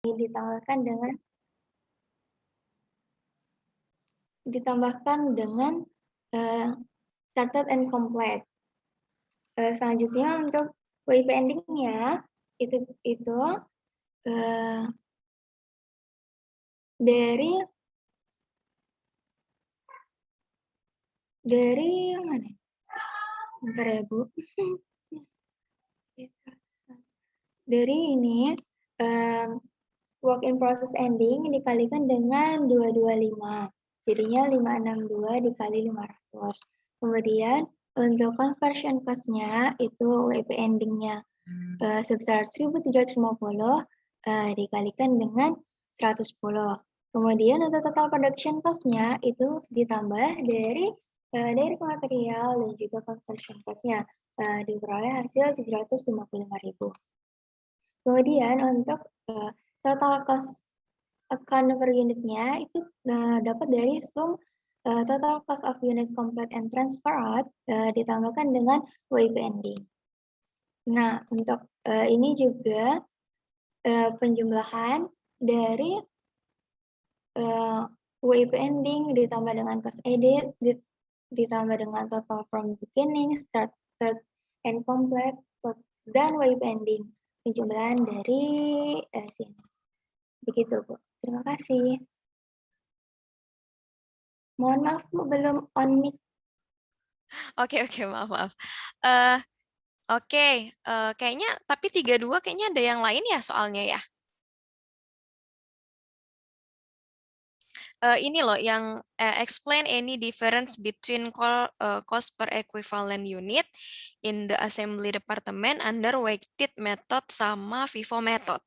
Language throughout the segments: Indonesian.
ditambahkan dengan started and complete. Selanjutnya untuk WIP ending-nya itu dari mana? Bentar ya, Bu. Dari ini work in process ending dikalikan dengan 225. Jadinya 562 dikali 500. Kemudian untuk conversion cost-nya itu WIP ending-nya sebesar 1.750 dikalikan dengan 110. Kemudian untuk total production cost-nya itu ditambah dari material dan juga conversion cost-nya. Diperoleh hasil 755.000. Kemudian untuk total cost account per unitnya itu dapat dari sum total cost of unit complete and transfer out ditambahkan dengan WIP ending. Nah, untuk ini juga penjumlahan dari WIP ending ditambah dengan cost edit ditambah dengan total from beginning, start, and complete, dan WIP ending. Penjumlahan dari sini. Begitu, Bu. Terima kasih. Mohon maaf, Bu, belum on mic. Oke, maaf. Oke, kayaknya tapi 32 kayaknya ada yang lain ya soalnya ya. Ini loh yang explain any difference between cost per equivalent unit in the assembly department under weighted method sama FIFO method.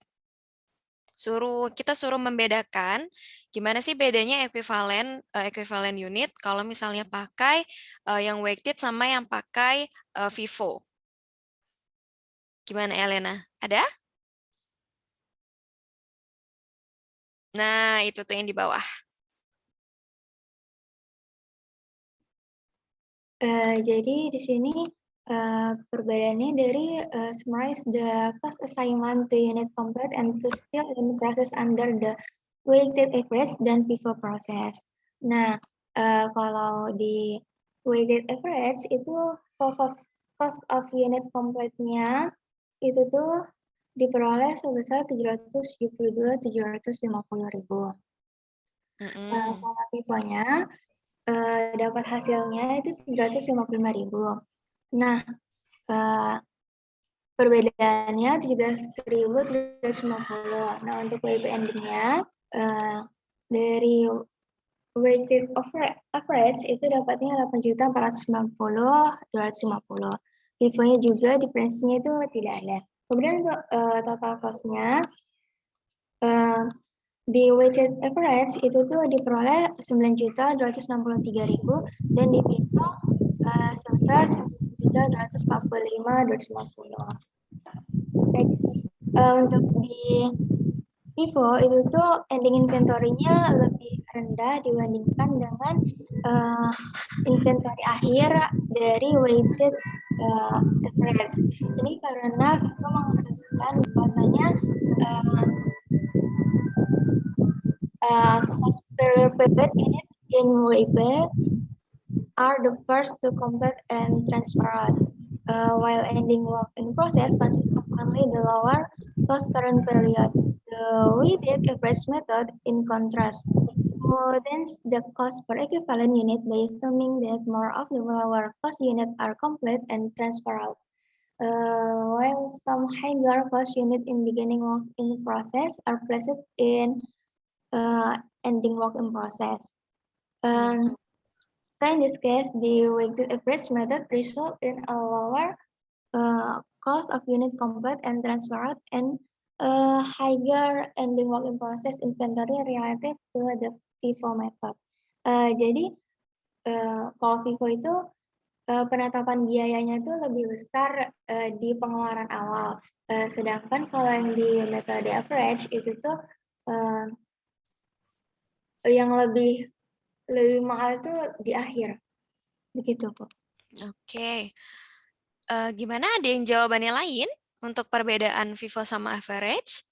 Kita suruh membedakan gimana sih bedanya equivalent unit kalau misalnya pakai yang weighted sama yang pakai FIFO. Gimana Elena? Ada? Nah, itu tuh yang di bawah. Jadi di sini perbedaannya dari summarize the cost assignment to unit complete and to still in process under the weighted average dan FIFO process. Nah, kalau di weighted average itu cost of unit complete-nya itu tuh diperoleh sebesar 750.000. Kalau FIFO-nya dapat hasilnya itu 755.000. Nah, perbedaannya 17.350. Nah, untuk WIP ending-nya dari weighted average itu dapatnya 8.490.250. FIFO-nya juga difference-nya itu tidak ada. Kemudian untuk total cost-nya di weighted average itu tuh diperoleh 9.263.000 dan di FIFO sebesar 9.245.250. Untuk di FIFO itu tuh ending inventory-nya lebih rendah dibandingkan dengan inventory akhir dari weighted average. Ini karena FIFO mengasumsikan bahwasanya cost per pivot unit in WIP are the first to complete and transfer out, while ending work in process consists of only the lower cost current period. The weighted average method, in contrast, smoothens the cost per equivalent unit by assuming that more of the lower cost units are complete and transfer out, while some higher cost units in beginning work in process are placed in ending work in process. So in this case, the weighted average method result in a lower cost of unit complete and transfer out and higher ending work in process inventory relative to the FIFO method. Jadi kalau FIFO itu penetapan biayanya itu lebih besar di pengeluaran awal, sedangkan kalau yang di metode average itu tuh yang lebih mahal itu di akhir. Begitu, Bu. Oke. Gimana, ada yang jawabannya lain untuk perbedaan FIFO sama average?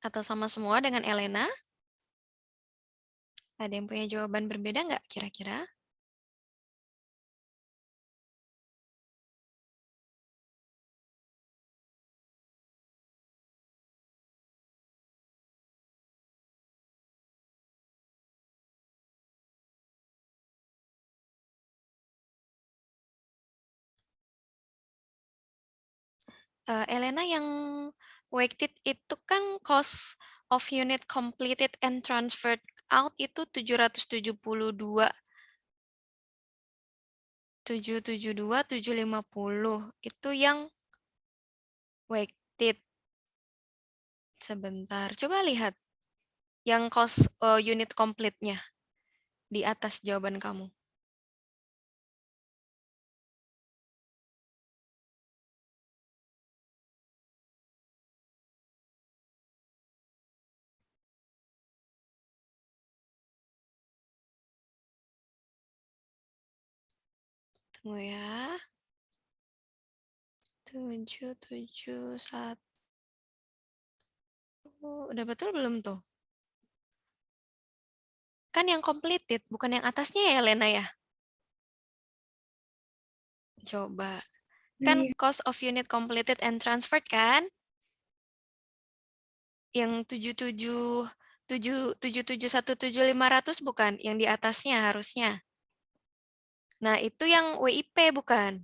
Atau sama semua dengan Elena? Ada yang punya jawaban berbeda nggak kira-kira? Elena, yang weighted itu kan cost of unit completed and transferred out itu 772. 772, 750. Itu yang weighted. Sebentar, coba lihat yang cost unit complete-nya di atas jawaban kamu. Tunggu ya. 771. Udah betul belum tuh? Kan yang completed, bukan yang atasnya ya, Lena ya? Coba. Kan Iya, cost of unit completed and transferred kan? Yang 77177500 bukan? Yang di atasnya harusnya. Nah, itu yang WIP bukan?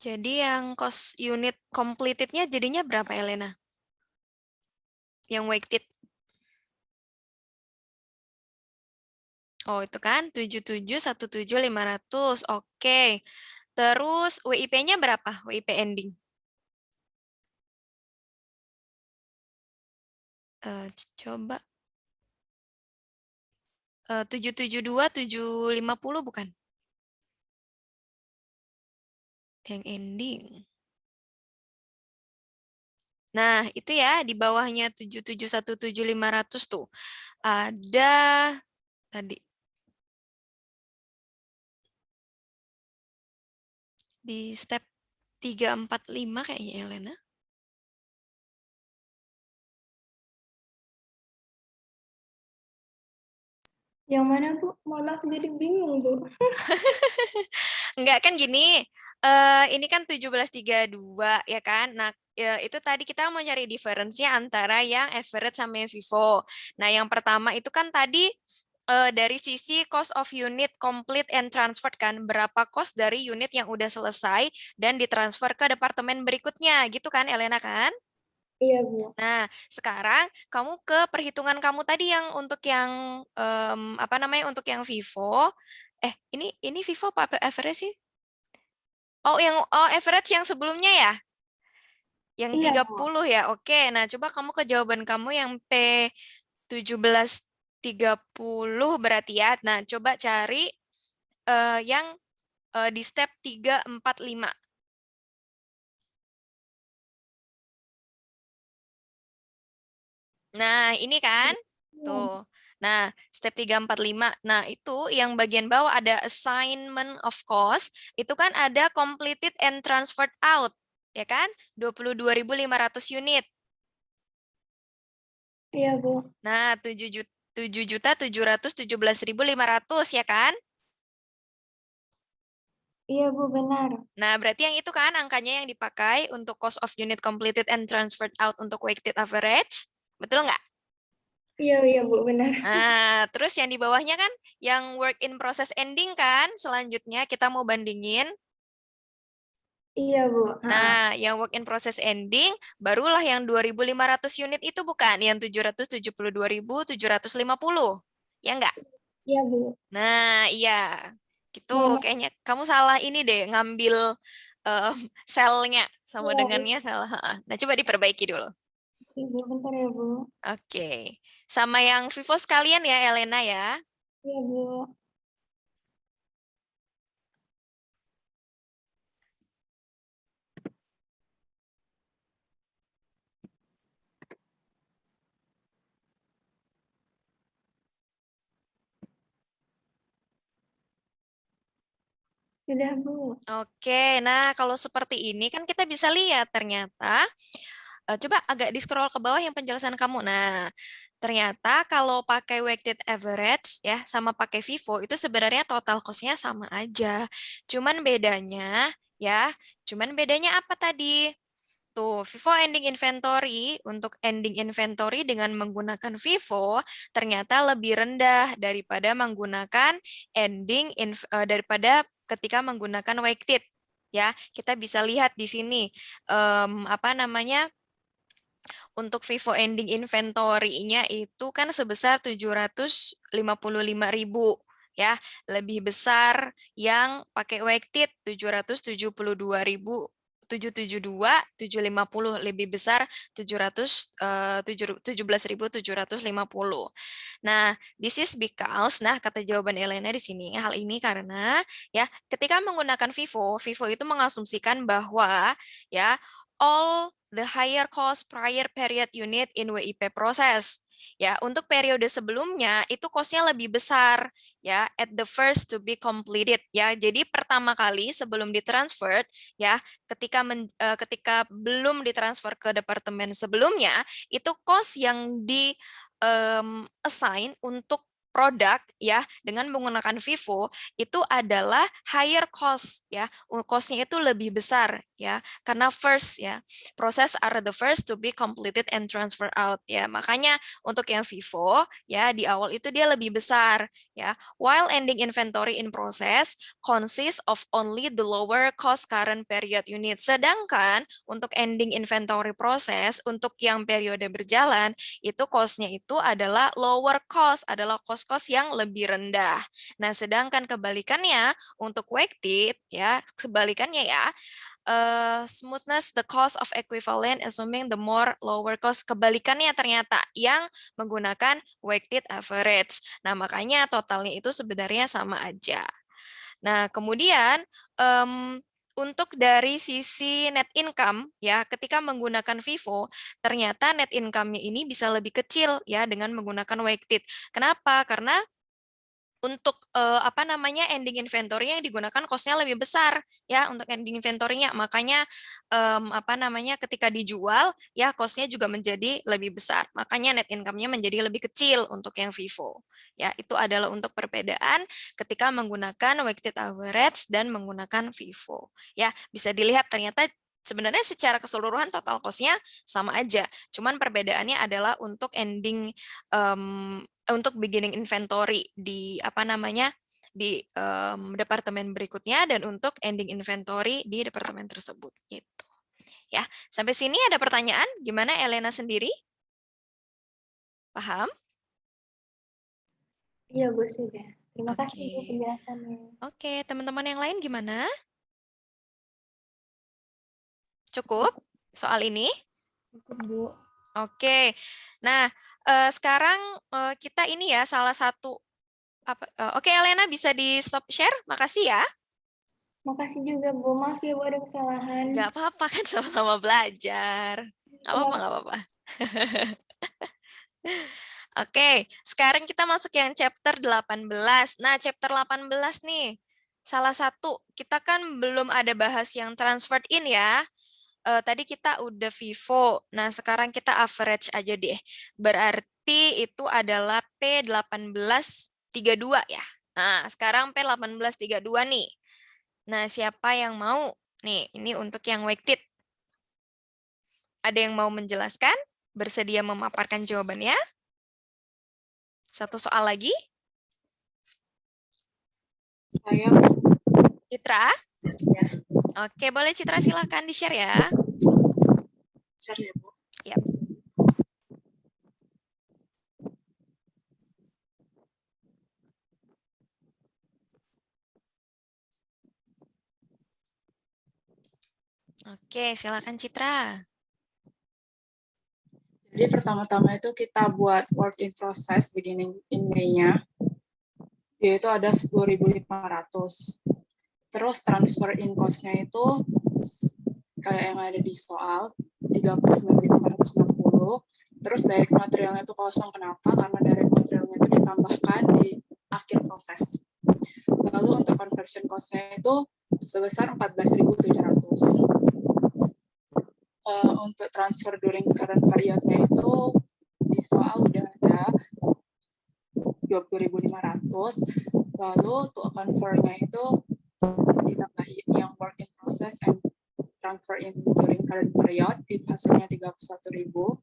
Jadi yang cost unit completed-nya jadinya berapa, Elena? Yang weighted. Oh, itu kan 771750. Oke. Terus WIP-nya berapa? WIP ending. Coba. 772750 bukan? Yang ending. Nah, itu ya di bawahnya 771750 tuh. Ada tadi di step 345 kayaknya, Elena. yang mana Bu? Maaf jadi bingung Bu. Enggak kan gini, ini kan 1732 ya kan. Nah, itu tadi kita mau nyari difference-nya antara yang average sama yang FIFO. Nah, yang pertama itu kan tadi dari sisi cost of unit complete and transferred kan, berapa cost dari unit yang udah selesai dan ditransfer ke departemen berikutnya, gitu kan Elena kan? Iya Bu. Nah, sekarang kamu ke perhitungan kamu tadi yang untuk yang apa namanya, untuk yang Vivo. Ini Vivo apa average sih? Oh, yang average yang sebelumnya ya? Yang Iya tiga Bu. puluh ya. Oke, nah coba kamu ke jawaban kamu yang P1730 berarti ya. Nah, coba cari yang di step 345. Nah, ini kan? Iya. Tuh. Nah, step 345. Nah, itu yang bagian bawah ada assignment of cost. Itu kan ada completed and transferred out. Ya kan? 22.500 unit. Iya Bu. Nah, 7.717.500 ya kan? Iya Bu benar. Nah, berarti yang itu kan angkanya yang dipakai untuk cost of unit completed and transferred out untuk weighted average. Betul nggak? Iya iya Bu benar. Nah, terus yang di bawahnya kan yang work in process ending kan? Selanjutnya kita mau bandingin. Iya Bu. Nah, yang work in process ending barulah yang 2.500 unit itu bukan yang 772.750. Ya enggak? Iya Bu. Nah, iya. Gitu Mohon kayaknya kamu salah ini deh ngambil em, selnya sama maaf ya dengannya salah. Heeh. Nah, coba diperbaiki dulu. Ibu bentar ya Bu. Oke. Sama yang Vivo sekalian ya, Elena ya. Iya Bu. Sudah, Bu. Oke, nah kalau seperti ini kan kita bisa lihat ternyata, coba agak di-scroll ke bawah yang penjelasan kamu. Nah, ternyata kalau pakai weighted average ya sama pakai FIFO itu sebenarnya total cost-nya sama aja. Cuman bedanya apa tadi? Tuh, FIFO ending inventory untuk ending inventory dengan menggunakan FIFO ternyata lebih rendah daripada menggunakan daripada ketika menggunakan weighted. Ya, kita bisa lihat di sini apa namanya? Untuk FIFO ending inventory-nya itu kan sebesar 755.000 ya, lebih besar yang pakai weighted 772.750 lebih besar 17.750. Nah, this is because kata jawaban Elena di sini hal ini karena ya ketika menggunakan FIFO itu mengasumsikan bahwa ya all the higher cost prior period unit in WIP process. Ya, untuk periode sebelumnya itu cost-nya lebih besar ya at the first to be completed ya. Jadi pertama kali sebelum ditransfer ya, ketika belum ditransfer ke departemen sebelumnya, itu cost yang di assign untuk produk ya dengan menggunakan FIFO itu adalah higher cost ya, cost-nya itu lebih besar ya karena first ya proses are the first to be completed and transfer out ya, makanya untuk yang FIFO ya di awal itu dia lebih besar ya, while ending inventory in process consists of only the lower cost current period unit, sedangkan untuk ending inventory process untuk yang periode berjalan itu cost-nya itu adalah lower cost, adalah cost-cost yang lebih rendah. Nah, sedangkan kebalikannya untuk weighted ya, sebalikannya ya, smoothness the cost of equivalent assuming the more lower cost, kebalikannya ternyata yang menggunakan weighted average. Nah, makanya totalnya itu sebenarnya sama aja. Nah, kemudian untuk dari sisi net income ya, ketika menggunakan FIFO, ternyata net income-nya ini bisa lebih kecil ya dengan menggunakan weighted. Kenapa? Karena untuk apa namanya ending inventory yang digunakan cost-nya lebih besar ya untuk ending inventory-nya, makanya apa namanya ketika dijual ya cost-nya juga menjadi lebih besar, makanya net income-nya menjadi lebih kecil untuk yang FIFO ya. Itu adalah untuk perbedaan ketika menggunakan weighted average dan menggunakan FIFO ya. Bisa dilihat ternyata sebenarnya secara keseluruhan total cost-nya sama aja, cuman perbedaannya adalah untuk ending untuk beginning inventory di apa namanya di departemen berikutnya dan untuk ending inventory di departemen tersebut itu ya. Sampai sini ada pertanyaan? Gimana Elena sendiri? Paham? Iya, Bu, sudah. Terima kasih, Bu, Oke. penjelasannya. Oke, teman-teman yang lain gimana? Cukup soal ini? Cukup, Bu. Oke. Nah, sekarang kita ini ya salah satu apa oke Elena bisa di stop share? Makasih ya. Makasih juga, Bu. Maaf ya, Bu, ada kesalahan. Nggak apa-apa kan sama-sama belajar. Nggak apa-apa, nggak apa-apa. Oke, sekarang kita masuk yang chapter 18. Nah, chapter 18 nih, salah satu, kita kan belum ada bahas yang transferred in ya. Tadi kita udah FIFO, nah sekarang kita average aja deh. Berarti itu adalah P1832 ya. Nah, sekarang P1832 nih. Nah, siapa yang mau? Nih, ini untuk yang weighted. Ada yang mau menjelaskan? Bersedia memaparkan jawabannya? Satu soal lagi. Saya. Citra? Ya. Oke, boleh Citra silahkan di-share ya. Share ya, Bu. Yap. Oke, silakan Citra. Jadi pertama-tama itu kita buat work in process beginning in May-nya, yaitu ada 10.500. Terus transfer in cost-nya itu kayak yang ada di soal 39.460. Terus direct materialnya itu kosong. Kenapa? Karena direct materialnya itu ditambahkan di akhir proses. Lalu untuk conversion cost-nya itu sebesar 14.700. Untuk transfer during current period-nya itu di soal udah ada 20.500. Lalu untuk convert-nya itu ditambahin yang work in process and transfer in during current period, itu hasilnya 31.000.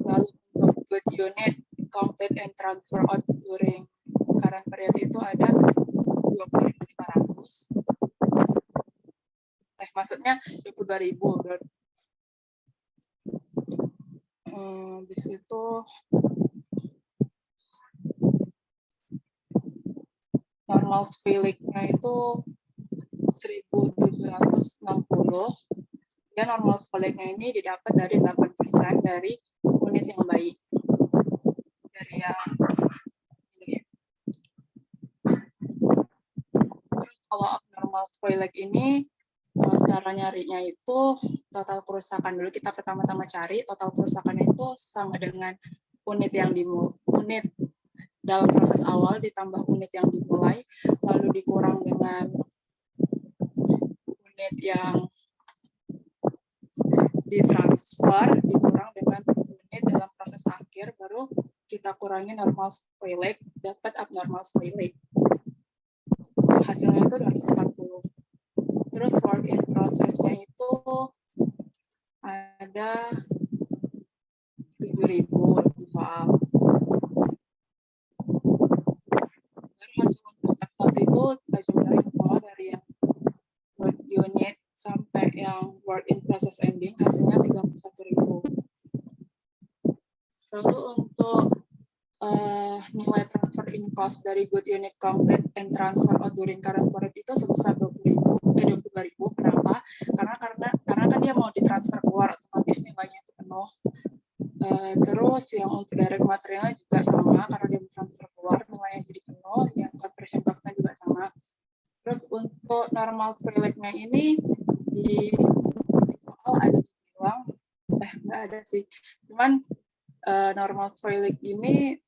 Lalu untuk good unit complete and transfer out during current period itu ada 20.500. Maksudnya 22.000 berarti. Habis itu normal spoilage-nya itu 1.760. Ya, normal spoilage-nya ini didapat dari 8% dari unit yang baik. Dari yang ini. Terus kalau abnormal spoilage ini cara nyarinya itu total kerusakan dulu. Kita pertama-tama cari total kerusakan itu sama dengan unit yang unit dalam proses awal ditambah unit yang dimulai, lalu dikurang dengan unit yang ditransfer, dikurang dengan unit dalam proses akhir, baru kita kurangi normal spoilage, dapat abnormal spoilage. Hasilnya itu 240. Terus work in process-nya itu ada 7.000 di soal. Baru hasil untuk sektor itu kita jumlahin semua dari yang work unit sampai yang work in process ending, hasilnya 31.000. Lalu untuk nilai transfer in cost dari good unit complete and transfer out during current period itu sebesar 22.000. Kenapa? Karena kan dia mau ditransfer keluar, otomatis nilainya itu penuh. Terus yang untuk direct materialnya juga sama, karena dia transfer keluar nilainya jadi penuh, yang conversion cost-nya juga sama. Terus untuk normal spoilage-nya ini di soal ada dibilang, nggak ada sih, cuman normal spoilage ini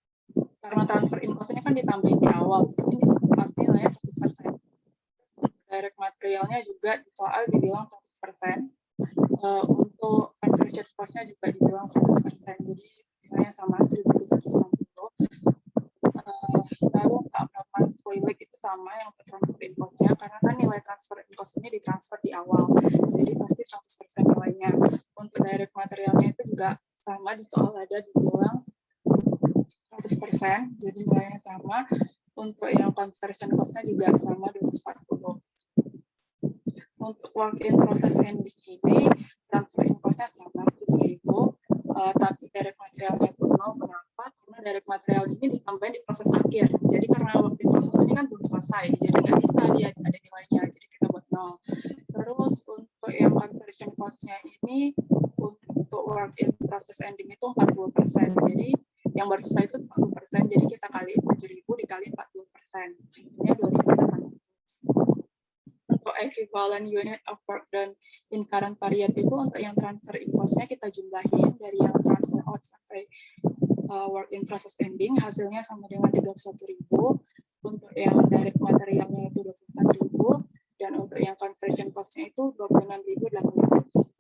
karena transfer input-nya kan ditambahin di awal, jadi pasti nilainya 100%. Direct materialnya juga di soal dibilang 100%. Untuk conversion cost-nya juga dibilang 100%, jadi nilainya sama 1.760. Lalu abnormal spoilage itu sama yang untuk transfer input-nya, karena kan nilai transfer input ini ditransfer di awal, jadi pasti 100% nilainya. Untuk direct materialnya itu juga sama, di soal ada dibilang 100%, jadi nilainya sama. Untuk yang conversion cost-nya juga sama 240. Untuk work in process ending ini transfer in cost-nya sama 7.000, tapi direct materialnya itu 0. Kenapa? Karena direct material ini ditambahin di proses akhir. Jadi karena work in process ini kan belum selesai, jadi nggak bisa dia ada nilainya, jadi kita buat 0. Terus untuk yang conversion cost-nya ini untuk work in process ending itu 40%. Jadi yang baru selesai itu 40%, jadi kita kali 7.000 dikali 40%. Hasilnya 2.800. Untuk equivalent unit of work done in current period itu untuk yang transfer in cost-nya kita jumlahin dari yang transfer out sampai work in process ending, hasilnya sama dengan 31.000. Untuk yang direct materialnya itu 24.000, dan untuk yang conversion cost-nya itu 26.800.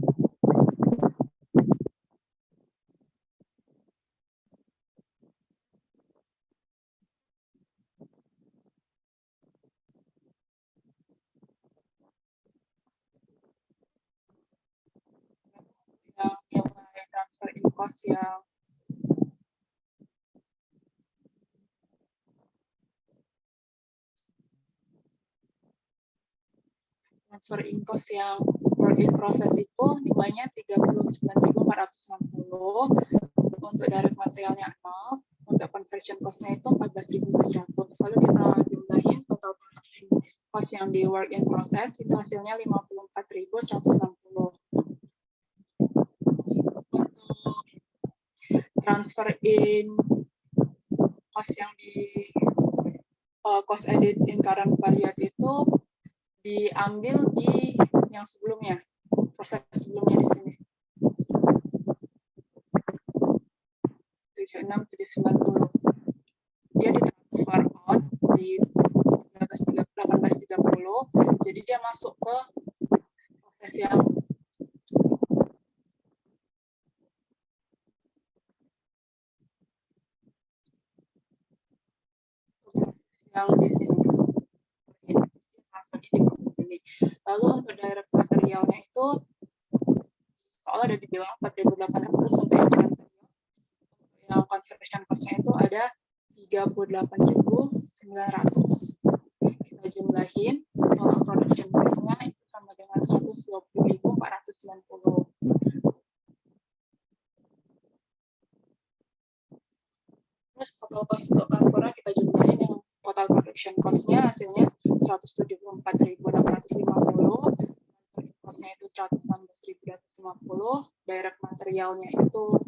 Yang nilai transfer in cost yang transfer in cost yang work in process itu nilainya 39.460. Untuk direct materialnya 0, untuk conversion cost-nya itu 14.700. Lalu kita jumlahin total cost yang di work in process itu hasilnya 54.160. Untuk transfer in cost yang di cost edit in current period itu diambil di yang sebelumnya, proses sebelumnya di sini. 76.790. Dia ditransfer out di 18.30 jadi dia masuk ke proses yang di sini. Lalu untuk direct materialnya itu soalnya ada dibilang 4.800 untuk yang direct material. Yang conversion cost-nya itu ada 38.900. Kita jumlahin total production price-nya itu sama dengan 120.490. Terus total cost untuk Canfora kita jumlahin yang total production cost-nya hasilnya 174.650. Cost-nya itu 116.250. Direct materialnya itu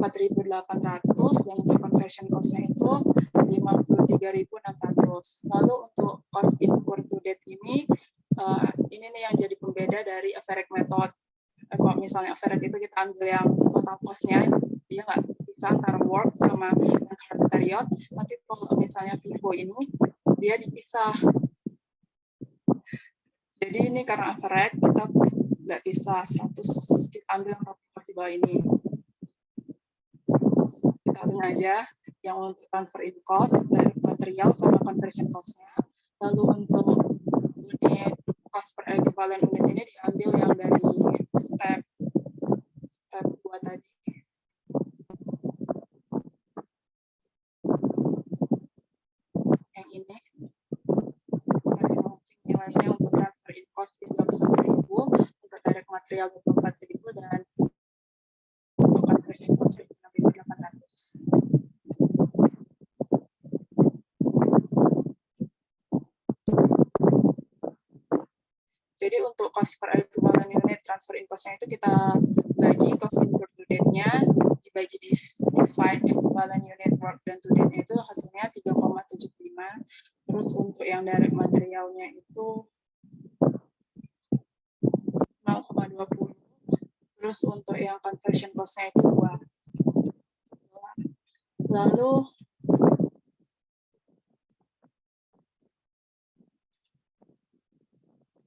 4.800 dan untuk conversion cost-nya itu 53.600. Lalu untuk cost incurred to date ini nih yang jadi pembeda dari average method. Kalau misalnya average itu kita ambil yang total cost-nya, dia nggak bisa antara work sama yang current period, tapi kalau misalnya Vivo ini dia dipisah. Jadi ini karena average kita nggak bisa 100, kita ambil yang di bawah ini. Kita lihat aja yang untuk transfer in cost dari material sama conversion cost-nya. Lalu untuk unit cost per equivalent unit ini diambil yang dari step 2 tadi. Yang ini masing-masing nilainya untuk transfer in cost 31.000, untuk direct material 24.000 dan untuk conversion cost 6.800. Jadi untuk cost per equivalent unit transfer in cost-nya itu kita bagi cost incurred to date-nya dibagi divide equivalent unit work dan to date-nya itu hasilnya 3,75. Terus untuk yang direct materialnya itu 0,20. Terus untuk yang conversion cost-nya itu 2. Lalu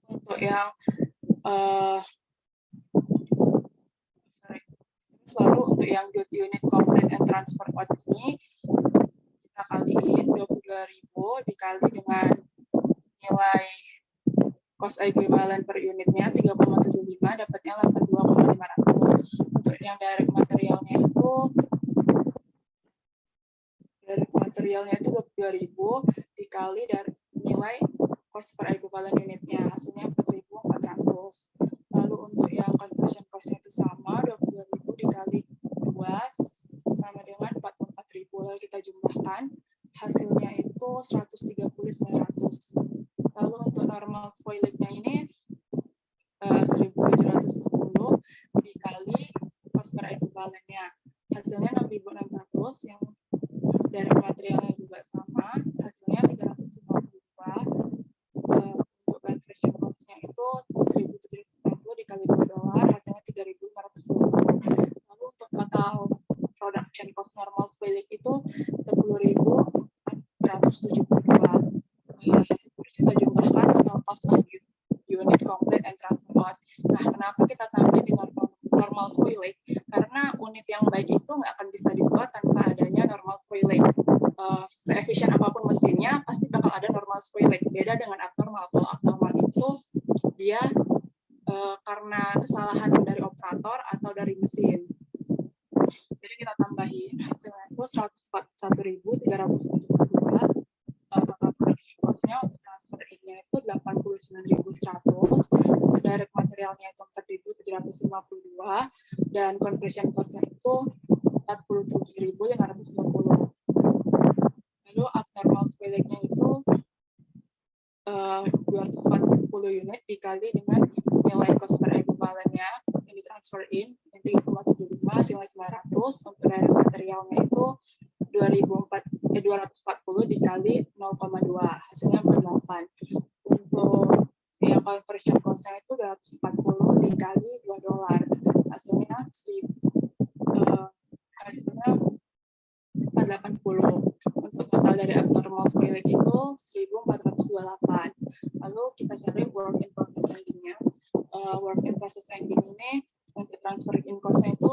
untuk yang untuk yang good unit complete and transfer out ini kita kaliin 22.000 dikali dengan nilai cost equivalent per unitnya 3,75 dapatnya 82.500. Untuk yang direct materialnya itu 22.000 dikali dari nilai cost per equivalent unitnya hasilnya 4.400. Lalu untuk yang conversion cost-nya itu sama 22.000 dikali 2 sama dengan 44.000. Lalu kita jumlahkan hasilnya itu 130.900. Lalu untuk normal voilet-nya ini 1.710 dikali cost per equivalent-nya hasilnya 6.600. Yang dari materialnya juga sama hasilnya 352. Untuk conversion cost-nya itu 1.760 dikali $2 hasilnya 3.520. Lalu untuk total production cost normal voilet itu 10.472. Terus kita jumlahkan total cost of unit complete and transfer out. Nah, kenapa kita tampil di normal voilet? Karena unit yang baik itu nggak akan bisa dibuat tanpa adanya normal voilet. Se-efisien apapun mesinnya, pasti bakal ada normal voilet. Beda dengan abnormal. Kalau abnormal itu dia karena kesalahan dari operator atau dari mesin. Jadi kita tambahin hasilnya itu 101.372. Total production cost-nya untuk transfer in-nya itu 89.100. Untuk direct materialnya itu 4.752 dan conversion cost-nya itu 47.550. Lalu abnormal voilet-nya itu 240 unit dikali dengan nilai cost per equivalent-nya yang ditransfer in yang 3,75 hasilnya 900. Untuk direct materialnya itu 240 dikali 0,2 hasilnya 48. Untuk yang conversion cost-nya itu 240 dikali $2 hasilnya hasilnya 480. Untuk total dari abnormal fluid itu 1428. Lalu kita cari work in process ending-nya. Work in process ending ini untuk transfer in cost-nya itu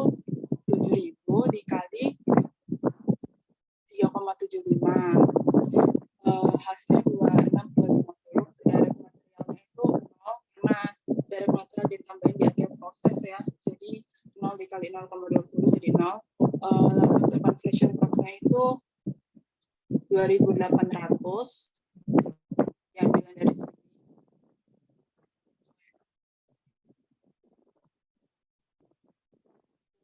7.000 dikali 3,75. Hasilnya 26,250. Direct materialnya itu 0 karena direct material ditambahin di akhir proses ya. Jadi 0 dikali 0,20 jadi 0. Lalu untuk conversion cost-nya itu 2.800 yang bilang dari sini.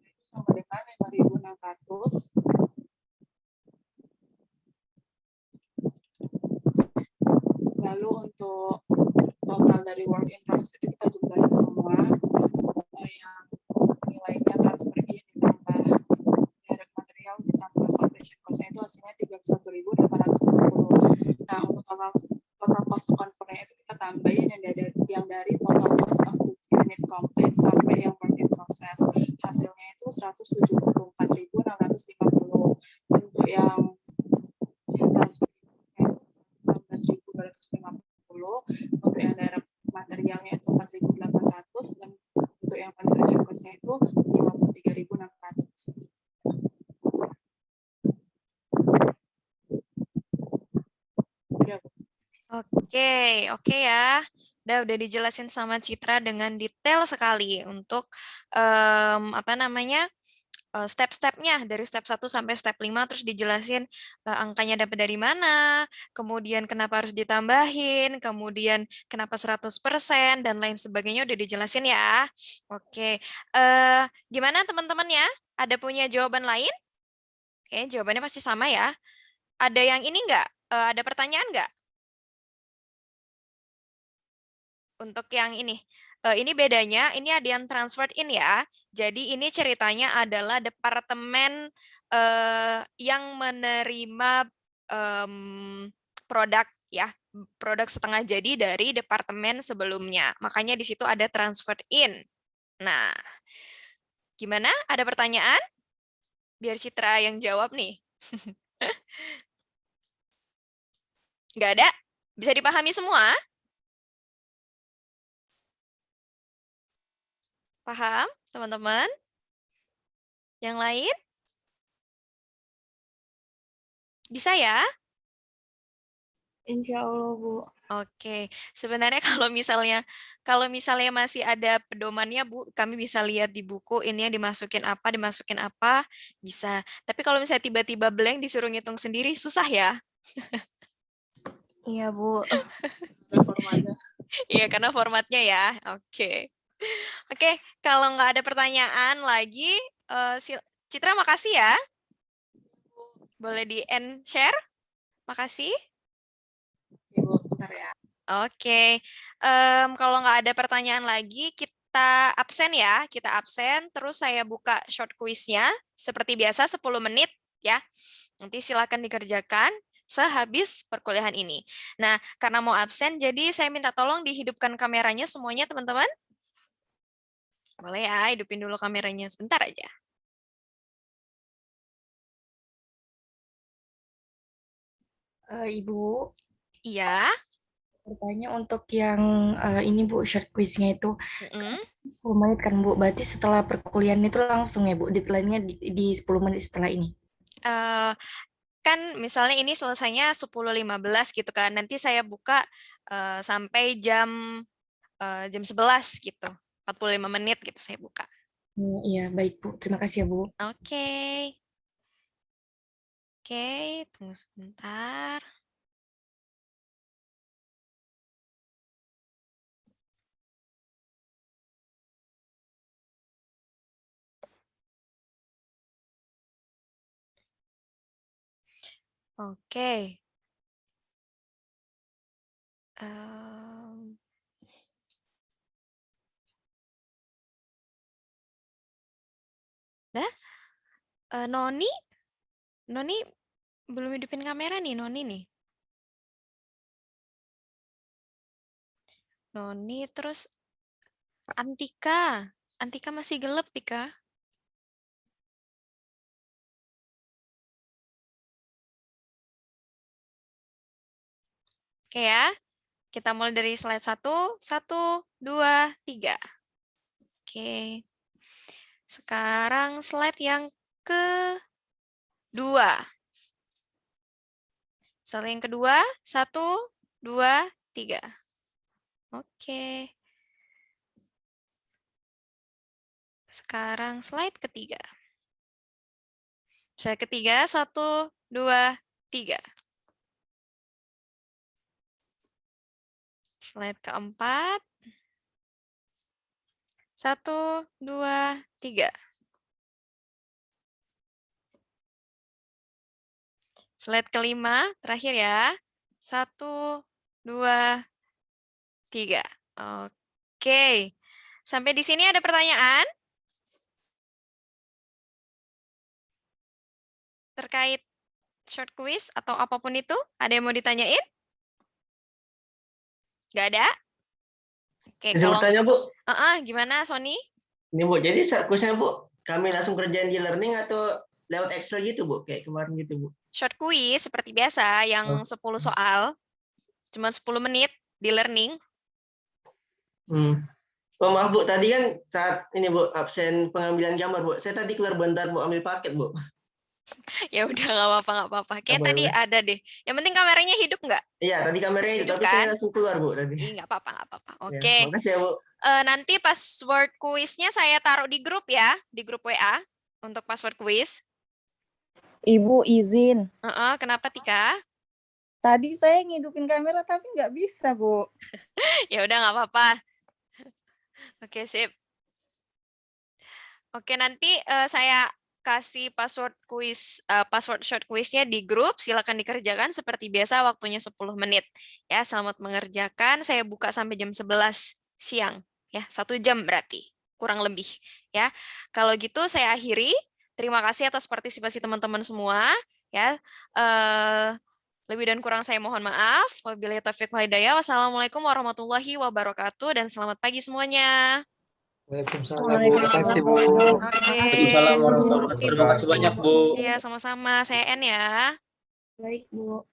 Itu sama dengan 5.600. Lalu untuk total dari work in process itu kita jumlahin semua, yang nilainya transfer in ditambah direct material ditambah conversion cost-nya itu hasilnya 31.850. Nah, untuk total cost conversion itu kita tambahin yang dari total cost of goods unit complete sampai yang work in process. Hasilnya itu 174.650. Untuk yang transfer untuk yang direct materialnya itu 4.800 dan untuk yang conversion cost-nya itu 53.600. Sudah, Bu. Oke ya. Udah dijelasin sama Citra dengan detail sekali untuk apa namanya? Step-stepnya dari step 1 sampai step 5 terus dijelasin angkanya dapat dari mana, kemudian kenapa harus ditambahin, kemudian kenapa 100% dan lain sebagainya udah dijelasin ya. Oke. Gimana teman-teman ya? Ada punya jawaban lain? Oke, jawabannya pasti sama ya. Ada yang ini enggak? Ada pertanyaan enggak? Untuk yang ini. Ini bedanya, ini ada yang transferred in ya. Jadi ini ceritanya adalah departemen yang menerima produk ya, produk setengah jadi dari departemen sebelumnya. Makanya di situ ada transferred in. Nah, gimana? Ada pertanyaan? Biar Citra yang jawab nih. Nggak ada? Bisa dipahami semua? Paham, teman-teman? Yang lain? Bisa ya? Insya Allah, Bu. Oke, sebenarnya kalau misalnya masih ada pedomannya Bu, kami bisa lihat di buku ini yang dimasukin apa, bisa. Tapi kalau misalnya tiba-tiba blank disuruh ngitung sendiri susah ya? Iya, Bu. Formatnya. Iya, karena formatnya ya. Oke. Oke, kalau nggak ada pertanyaan lagi, Citra makasih ya. Boleh di end share? Makasih. Ibu, sebentar ya. Oke, kalau nggak ada pertanyaan lagi, kita absen ya. Kita absen, terus saya buka short quiz-nya. Seperti biasa 10 menit ya. Nanti silakan dikerjakan sehabis perkuliahan ini. Nah, karena mau absen, jadi saya minta tolong dihidupkan kameranya semuanya, teman-teman. Boleh ya, hidupin dulu kameranya sebentar aja. Ibu, Iya. bertanya untuk yang ini Bu, short quiz-nya itu Mm-mm. 10 menit kan Bu, berarti setelah perkuliahan itu langsung ya Bu, deadline-nya di 10 menit setelah ini. Eh, kan misalnya ini selesainya 10.15 gitu kan. Nanti saya buka sampai jam 11 gitu. 45 menit gitu saya buka. Iya, baik Bu. Terima kasih ya Bu. Oke. Oke, tunggu sebentar. Oke. Em, Dah? Noni? Noni belum hidupin kamera nih, Noni nih. Noni, terus Antika. Antika masih gelap, Tika. Oke ya. Kita mulai dari slide 1. 1, 2, 3. Oke. Sekarang slide yang kedua. Slide yang kedua. 1, 2, 3. Oke. Sekarang slide ketiga. Slide ketiga. 1, 2, 3. Slide keempat. 1, 2, 3. Slide kelima, terakhir ya. 1, 2, 3. Oke. Sampai di sini ada pertanyaan? Terkait short quiz atau apapun itu? Ada yang mau ditanyain? Nggak ada? Oke, Bisa kalau bertanya, Bu? gimana, Sony? Ini, Bu, jadi saat kuisnya, Bu, kami langsung kerjain di learning atau lewat Excel gitu, Bu? Kayak kemarin gitu, Bu. Short quiz seperti biasa yang 10 soal, cuma 10 menit di learning. Oh, maaf, Bu, tadi kan saat ini, Bu, absen pengambilan gambar, Bu. Saya tadi keluar bentar, Bu, ambil paket, Bu. Ya udah, nggak apa-apa. Kayak Boleh, tadi boleh. ada deh. Yang penting kameranya hidup nggak? Iya, tadi kameranya itu, Hidup tapi kan? saya langsung keluar, Bu, tadi. Ih, nggak apa-apa. Ya, Oke. makasih ya, Bu. Nanti password kuisnya saya taruh di grup ya, di grup WA untuk password kuis. Ibu izin. Kenapa Tika? Tadi saya ngidupin kamera tapi nggak bisa, Bu. Ya udah nggak apa-apa. Oke, sip. Oke, nanti saya kasih password password short quiznya di grup. Silakan dikerjakan seperti biasa, waktunya 10 menit. Ya, selamat mengerjakan. Saya buka sampai jam 11 siang. Ya, 1 jam berarti, kurang lebih. Ya, kalau gitu saya akhiri. Terima kasih atas partisipasi teman-teman semua. Ya, lebih dan kurang saya mohon maaf. Wabillahi taufiq wal hidayah. Wassalamualaikum warahmatullahi wabarakatuh dan selamat pagi semuanya. Waalaikumsalam, Bu. Terima kasih, Bu. Oke. Waalaikumsalam warahmatullahi wabarakatuh. Terima kasih banyak, Bu. Iya, sama-sama. Saya N ya. Baik, Bu.